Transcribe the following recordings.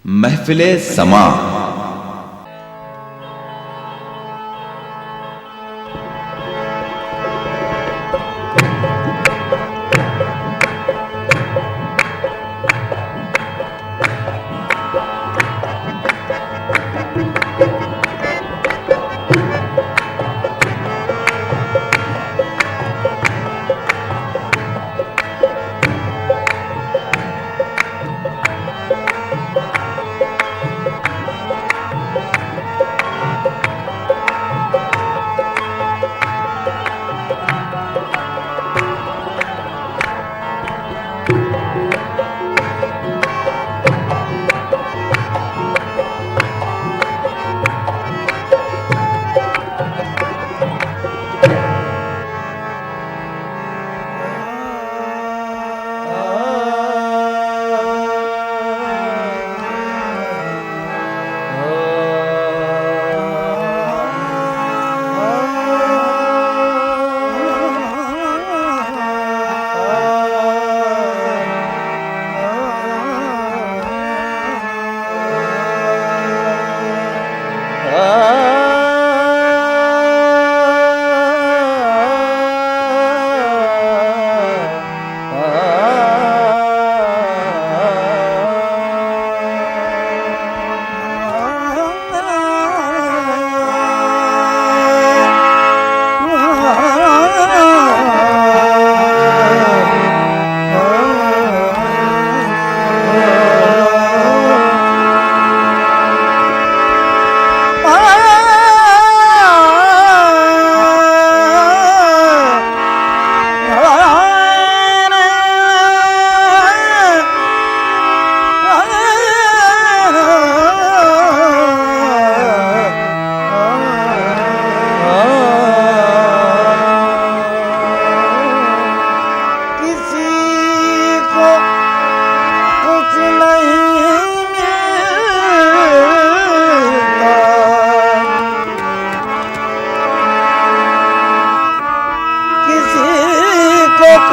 महफिले समा।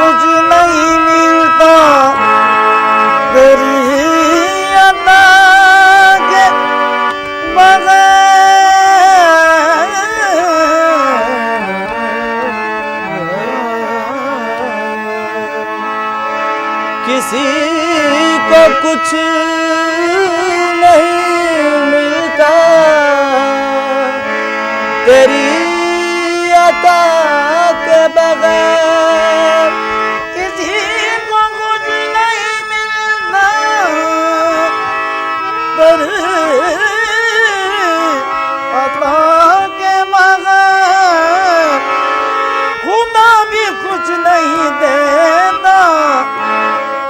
कुछ नहीं मिलता तेरी अदा के बगैर। किसी को कुछ नहीं मिलता तेरी अदा के बगैर। किसी को कुछ नहीं मिलता तेरी अदा के बगैर। खुदा भी कुछ नहीं देता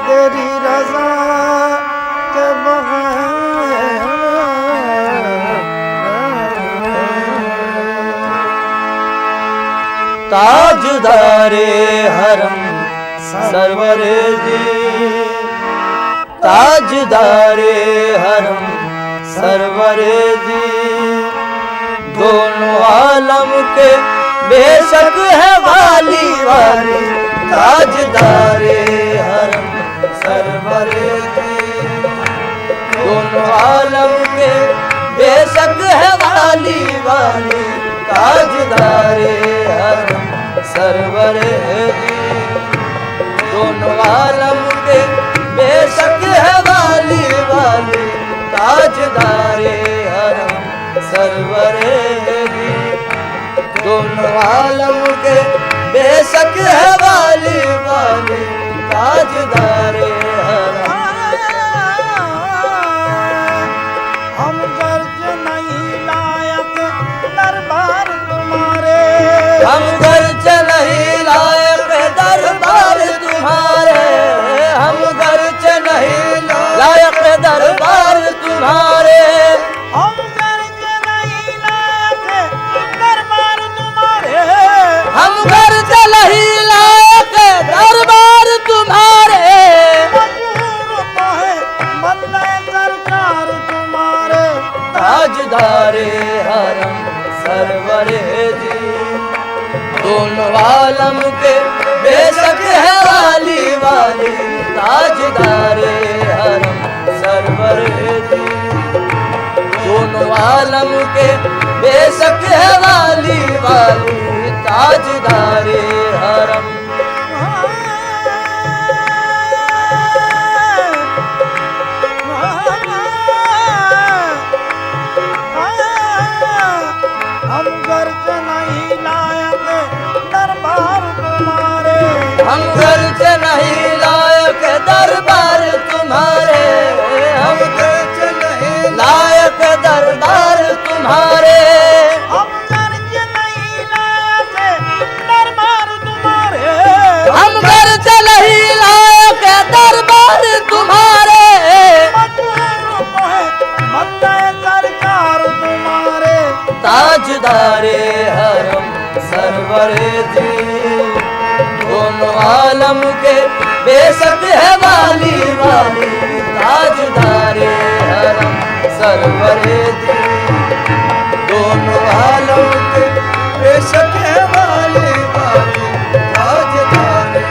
तेरी रज़ा के बगैर। ताजदारे हरम सरवरे जी, ताजदारे हरम सरवरे जी। दोनों आलम के बेशक है वाली वाली ताजदारे हरम सरवरे जी। दोनों आलम के बेशक है वाली वाली ताजदारे हरम सरवरे जी। दोनों आलम के बेशक है वाली वाली ताजदारे हरम सरवरे जी। दोनों आलम के बेशक है वाली वाली ताजदारे हरम। हम गर्ज नहीं लायक दरबार तुम्हारे, हम गर्ज नहीं लायक दरबार तुम्हारे। हम गर्ज नहीं लायक दरबार तुम्हारे। हम गर्ज नहीं लायक दरबार तुम्हारे। हम गर्ज नहीं लायक दरबार तुम्हारे। मंजूर तो है बंदे सरकार तुम्हारे ताजदारे हरम सरवरे जी। दोनों आलम के बेशक है वाली वाली ताजदारे हरम सरवरे जी। आलम के बेशक है वाली वाली ताजदारे हरम। हम गर्ज नहीं लायक दरबार तुम्हारे, हम गर्ज नहीं लायक दरबार तुम्हारे, हम गर्ज नहीं लायक दरबार तुम्हारे, हम गर्ज नहीं लायक दरबार तुम्हारे, हम गर्ज नहीं लायक दरबार तुम्हारे, सरकार तुम्हारे ताजदारे हरम सरवरे दी दोनों आलम के बेशक है वाली वाली ताजदारे हरम सरवरे दी दोनों आलम के बेशक है वाली वाली ताजदारे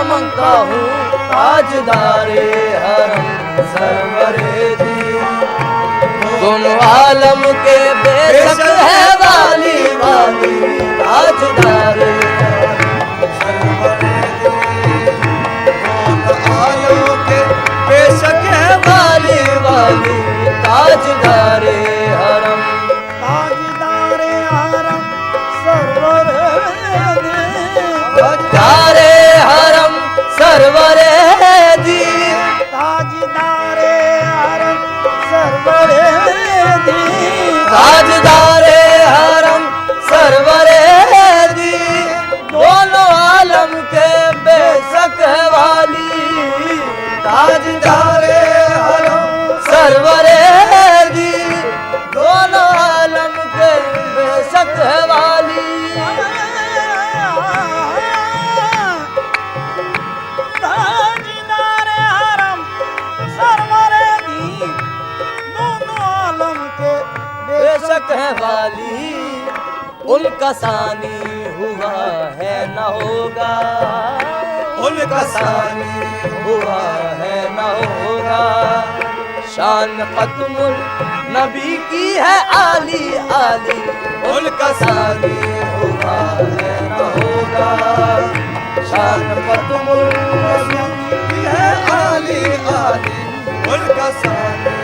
मांगता हूँ ताजदारे हरम सरवरे दी दोनों आलम के बेशक है वाली वाली ताजदारे सरवरे दी दोनों आलम के बेशक है वाली वाली ताजदारे हरम ताजदारे हरम सरवरे ताजदारे हरम सरवरे दी ताजदारे हरम सरवरे दी ताजदारे हरम सरवरे दी दोनों आलम के बेशक है वाली ताजदारे हरम सरवरे दी दोनों आलम के बेशक है वाली ताजदारे हरम सरवरे दी दोनों आलम के बेशक है वाली उनका सानी हुआ है न होगा उनका सानी हुआ है न होगा शान खत्मुल नबी की है आली आली उनका सानी हुआ है न होगा शान खत्मुल नबी की है आली आली उनका सानी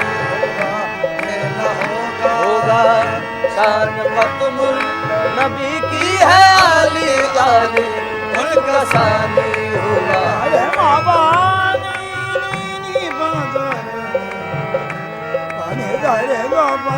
होगा शान खत्मुल नबी की है आली आली उनका सानी होगा अरे बाबा नी बाजार पानी जाए बाबा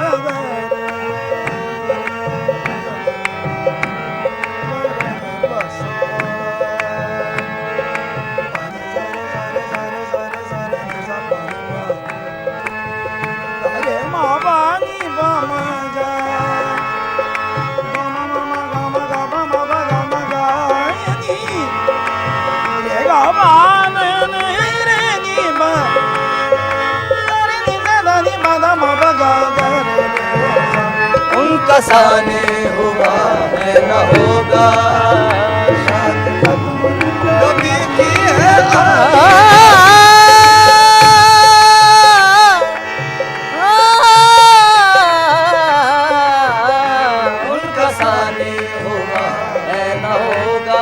उनका सानी हुआ है न होगा शान खत्मुल नबी की है उनका सानी हुआ है न होगा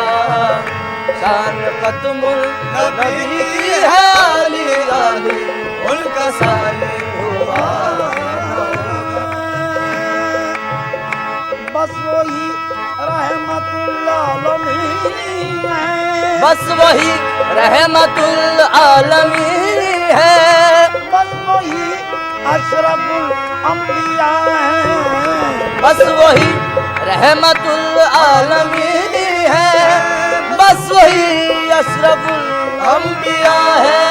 शान खत्मुल नबी की है आली आली उनका सानी हुआ बस वही रहमतुल्लाह आलमीन है बस वही रहमतुल आलमीन है बस वही अशरफुल अंबिया है बस वही रहमतुल आलमीन है बस वही अशरफुल अंबिया है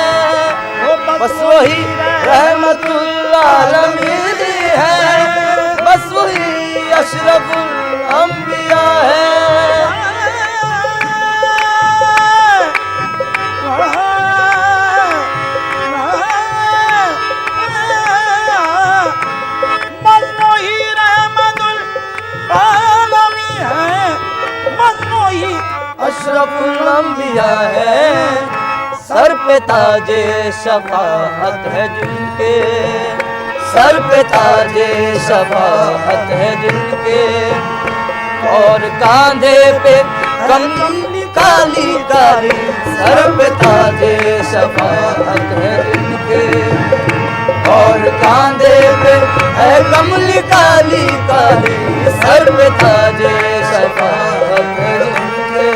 बस वही रहमतुल आलमीन है बस वही अशरफुल अंबिया है अशरफुल अंबिया है, सर पे ताजे शफाअत है जिनके, सर पे ताजे शफाअत है जिनके, और कांधे पे कमली काली काली, सर पे ताजे शफाअत है जिनके, और कांधे पे है कमली काली काली, सर पे ताजे शफाअत है जिनके,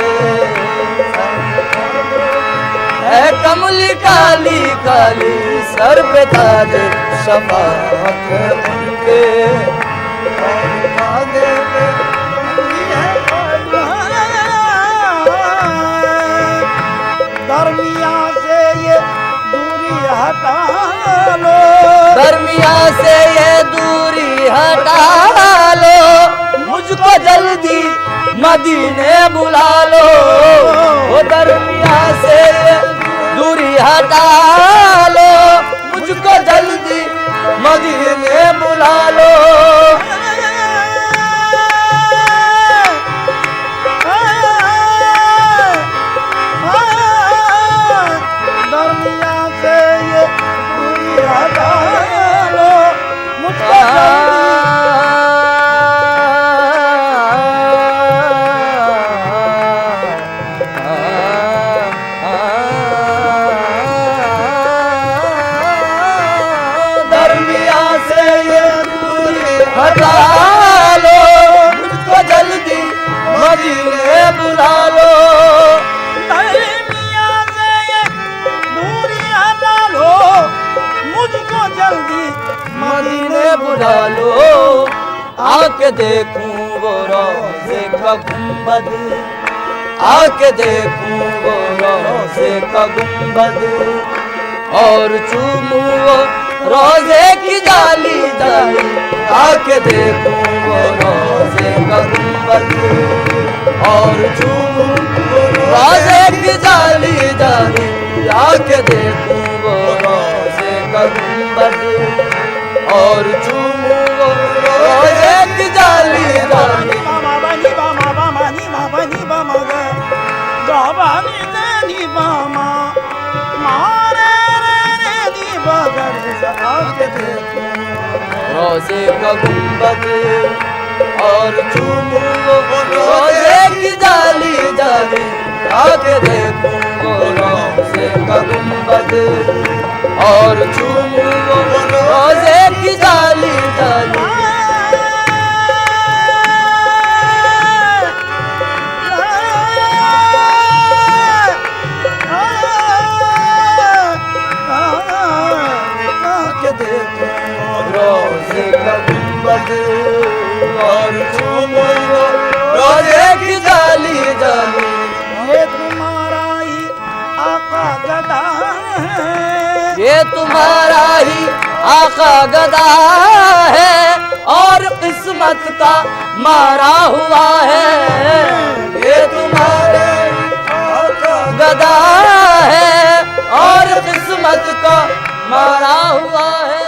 है कमली काली काली, सर पे ताजे शफाअत है उनके, और कांधे पे दरमिया से ये दूरी हटा लो, दरमिया से ये दूरी हटा लो, मुझको जल्दी मदीने बुला लो, ओ दरमिया से ये दूरी हटा लो, मुझको जल्दी मदीने बुला लो, दरमिया से ये दूरी हटा लो, मुझको दरमिया से ये दूरी हटा लो, मुझको जल्दी मदीने बुला लो, दरमिया से ये दूरी हटा लो, मुझको जल्दी मदीने बुला लो, आके देखूं वो रोज़े का गुंबद, आके देखूं वो रोज़े का गुंबद, और चूमूं वो रोज़े की जाली जाली, आके देखूं वो रोज़े का गुंबद, और चूमूं रोज़े की जाली जाली, आके देखूं वो रोज़े का गुंबद, और चूमूं वो रोज़े की जाली जाली, मामा बनी मामा मामा नी मामा नी मामा गे, जाबानी ने नी मामा, मारे रे नी बगरे से आके देखूं रोज़े का गुंबद, और चूमूं वो रोज़े की जाली जाली, आके देखूं वो रोज़े का गुंबद, और चूमूं वो रोज़े की जाली जाली, आके देखूं रोज़े का गुंबद, और चूमूं वो रोज़े की जाली जाली, ये तुम्हारा ही आका गदा है, ये तुम्हारा ही आका गदा है, और किस्मत का मारा हुआ है, ये तुम्हारा ही आका गदा है, और किस्मत का मारा हुआ है।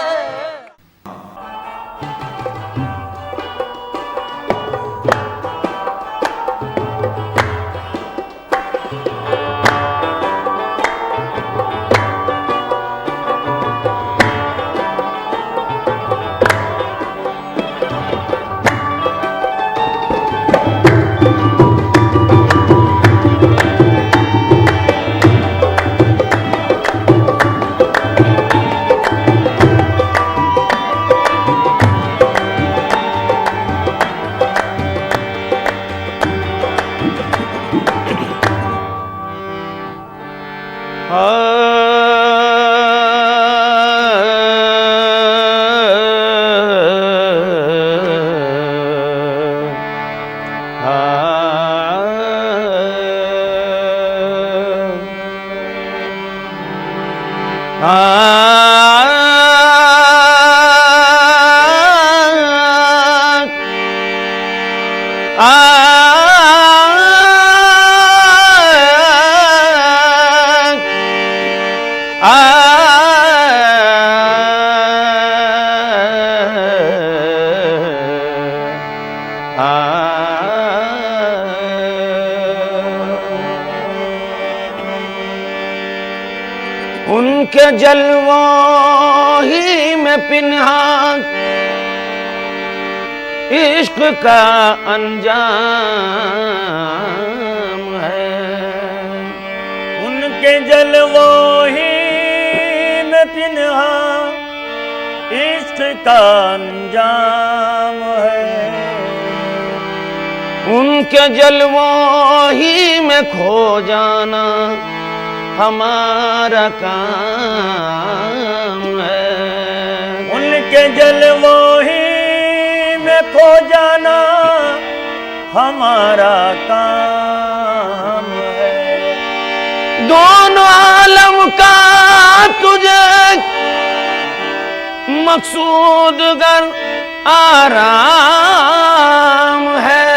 उनके जलवों ही में पिन्हा इश्क का अंजाम है। उनके जलवों ही में पिन्हा इश्क का अंजाम है। उनके जलवों ही में खो जाना हमारा काम है। उनके जलवों ही में खो जाना हमारा काम है। दोनों आलम का तुझे मकसूद गर आराम है।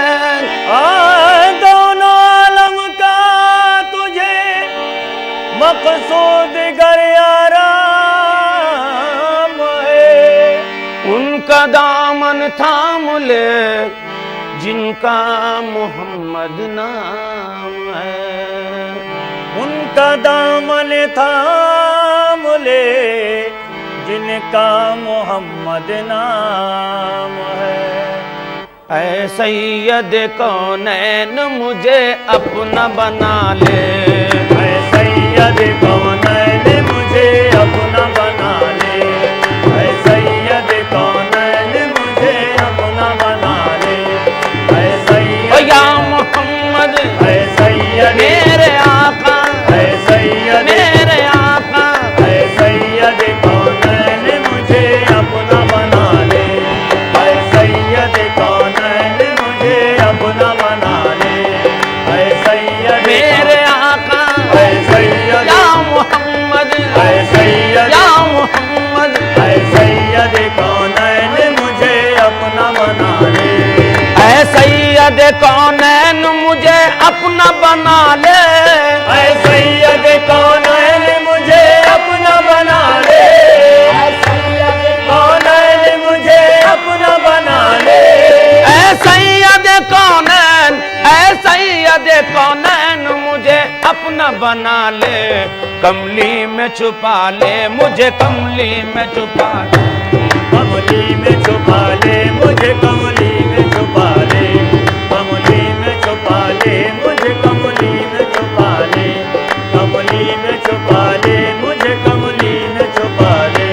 दोनों आलम का तुझे मकसूद गर आराम है। उनका दामन थाम ले जिनका मोहम्मद नाम है। उनका दामन थाम ले जिनका मोहम्मद नाम है। ऐ सैयद कौनैन मुझे अपना बना ले। ऐ सैयद कौनैन मुझे अपना बना ले। ऐ सैयद कौनैन मुझे अपना बना ले। ऐ सैयद या मोहम्मद ऐ सैयद मेरे आका ऐ सैयद मेरे आका ऐ सैयद कौनैन मुझे अपना बना ले। ऐ सैयद कौनैन मुझे अपना बना ले। ऐ सैयद मेरे आका ऐ सैयद या मोहम्मद ऐ सैयद या मोहम्मद ऐ सैयद कौनैन मुझे अपना बना ले। ऐ सैयद कौनैन मुझे अपना बना ले। ऐ सैयद कौनैन मुझे अपना बना ले। ऐ सैयद कौनैन मुझे अपना बना ले। ऐ सैयद कौनैन ऐ सैयद कौनैन मुझे अपना बना ले। कमली में छुपा ले मुझे कमली में छुपा ले। कमली में छुपा ले मुझे कमली में छुपा ले। कमली में छुपा ले मुझे कमली में छुपा ले। कमली में छुपा ले मुझे कमली में छुपा ले।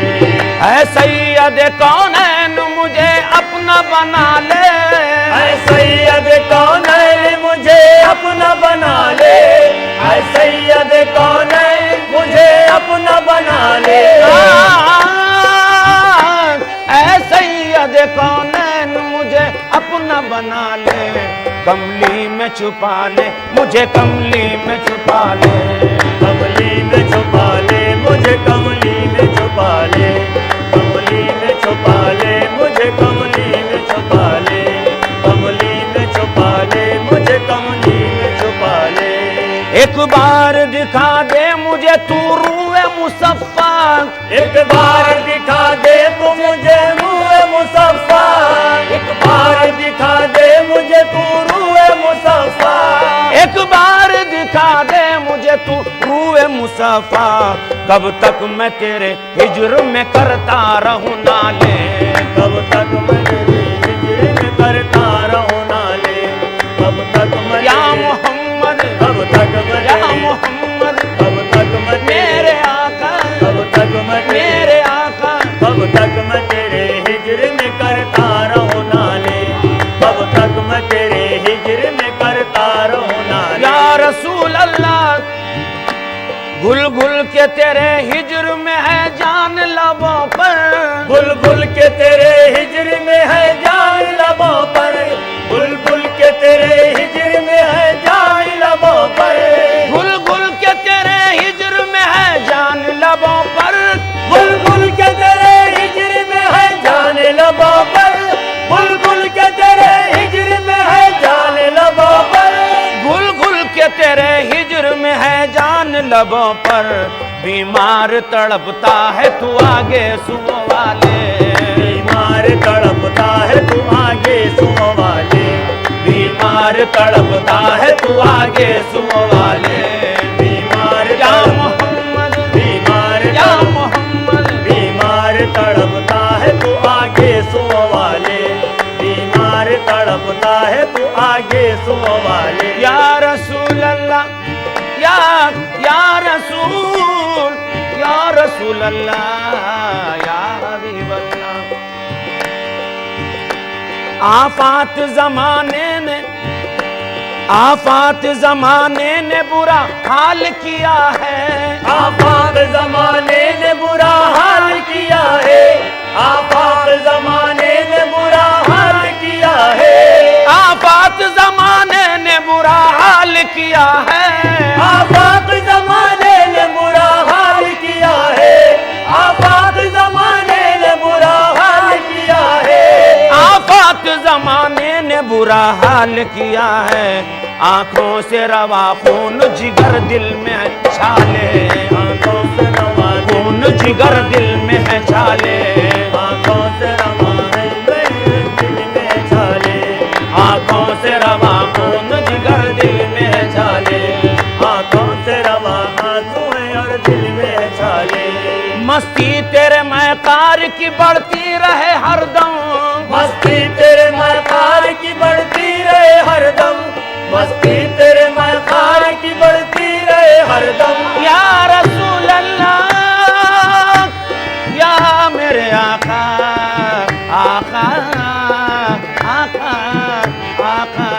ऐ सैयद कौनैन मुझे अपना बना ले। ऐ सैयद कौनैन मुझे अपना बना ले। ऐ सैयद कौनैन मुझे अपना बना ले। ऐ सैयद कौनैन मुझे अपना बना ले। कमली में छुपा ले मुझे कमली में छुपा ले। कमली में छुपा ले मुझे कमली में छुपा ले। कमली में छुपा ले मुझे कमली में छुपा ले। कमली में छुपा ले मुझे कमली में छुपा ले। एक बार दिखा दे मुझे तू रूए मुसफ्फा। एक बार दिखा दे तू मुझे रूए मुसफ्फा। एक बार दिखा दे मुझे तू रूए मुसफ्फा। एक बार दिखा दे मुझे तू रूए मुसफ्फा। कब तक मैं तेरे हिज्र में करता रहूं नाले। कब तक मैं तेरे हिज्र में करता रहूं नाले। कब तक मैं या मोहम्मद कब तक मैं या मोहम्मद कब तक मैं मेरे आका कब तक मैं मेरे आका कब तक मैं तेरे हिज्र में करता रहूं नाले। कब तक मैं तेरे हिज्र में करता रहूं नाले। या रसूल अल्लाह घुल घुल के तेरे हिज्र में है जान लबों पर। बुलबुल के तेरे हिज्र में है जान लबों पर। बुलबुल के तेरे हिज्र में है जान लबों पर। घुल घुल के तेरे हिज्र में है जान लबों पर। बुलबुल के तेरे हिज्र में है जान लबों पर। बुलबुल के तेरे हिज्र में है जान लबों पर। घुल घुल के तेरे हिज्र में है जान लबों पर। बीमार तड़पता है तू आगे सुनो वाले। बीमार तड़पता है तू आगे सुनो वाले। बीमार तड़पता है तू आगे सुनो वाले। बीमार या मोहम्मद बीमार या तड़पता है तू आगे सो वाले। या रसूल अल्लाह या रसूल अल्लाह या हबीब अल्लाह। आफात जमाने ने बुरा हाल किया है। आफात जमाने ने बुरा हाल किया है। आफात जमाने ने बुरा हाल किया है। आफात जमाने ने बुरा हाल किया है। आफात जमाने ने बुरा हाल किया है। आफात जमाने ने बुरा हाल किया है। आफात जमाने ने बुरा हाल किया है। आंखों से रवा खून जिगर दिल में है छाले। आंखों से रवा खून जिगर दिल में है छाले। आंखों से रवा है दिल में छाले। आंखों से रवा खून जिगर दिल में है छाले। आंखों से रवा आंसू है और दिल में छाले। मस्ती तेरे मैकार की बढ़ती रहे हरदम। मस्ती तेरे मैकार की बढ़ती रहे हरदम। मस्ती तेरे मैकार की बढ़ती रहे हरदम। या रसूल अल्लाह या मेरे आका आका आका आका।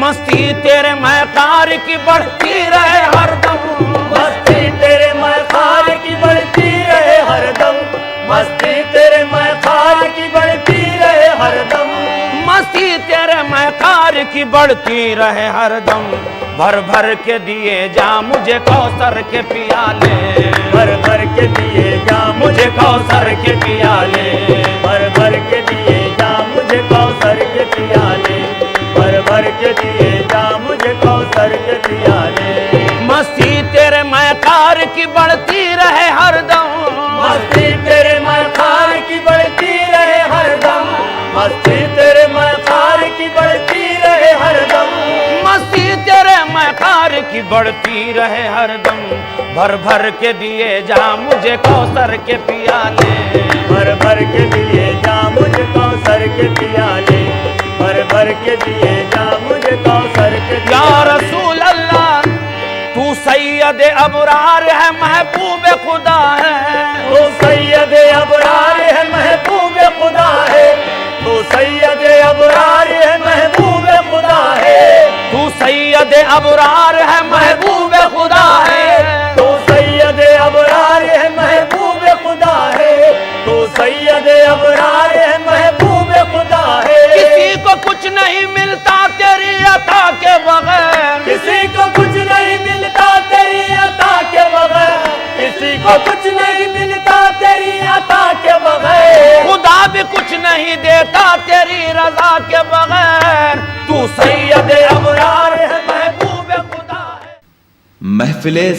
मस्ती तेरे मैकार की बढ़ती रहे हरदम। मस्ती तेरे मैकार की बढ़ती रहे हरदम। मस्ती तेरे मैकार की बढ़ती रहे हरदम। मस्ती तेरे मैकार की बढ़ती रहे हरदम। भर भर के दिए जा मुझे कौसर के पियाले। भर भर के दिए जा मुझे कौसर के पियाले। भर भर के दिए जा मुझे कौसर के पियाले। भर भर के दिए जा मुझे कौसर के पियाले। मस्ती तेरे मैकार की बढ़ती रहे हरदम। मस्ती तेरे मैकार की बढ़ती रहे हरदम। मस्ती तेरे मैकार की बढ़ती रहे हरदम। मस्ती तेरे मैकार की बढ़ती रहे हरदम। भर भर के दिए जा मुझे कौसर के पियाले। भर भर के दिए जा मुझे कौसर के पियाले। भर भर के दिए जा मुझे कौसर के या पियाले। रसूल अल्लाह तू सैयद अबरार है महबूब खुदा है। तू सैयद अबरार है महबूब खुदा है। तू सैयद अबरार है महबूब खुदा है। तू सैयद अबरार है महबूब खुदा है। तू सैयद अबरार है महबूब खुदा है। तू सैयद अबरार है महबूब खुदा है। किसी को कुछ नहीं मिलता तेरी अता के बगैर। किसी को कुछ नहीं मिलता तेरी अता के बगैर। किसी को कुछ नहीं मिलता तेरी अता के बगैर। खुदा भी कुछ नहीं देता तेरी रजा के बगैर। तू सैयद अबरार है महबूब खुदा है। महफिले